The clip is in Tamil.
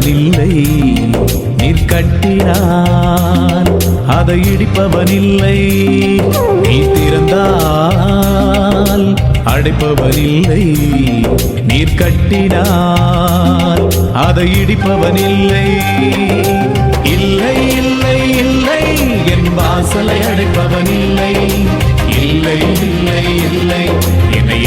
அடைப்பவனில்லை. நீர் கட்டினான் அதை இடிப்பவனில்லை. நீ திறந்தால் அடைப்பவனில்லை. நீர் கட்டினான் அதை இடிப்பவனில்லை. இல்லை இல்லை இல்லை என் வாசலை அடைப்பவனில்லை. இல்லை இல்லை இல்லை என்னை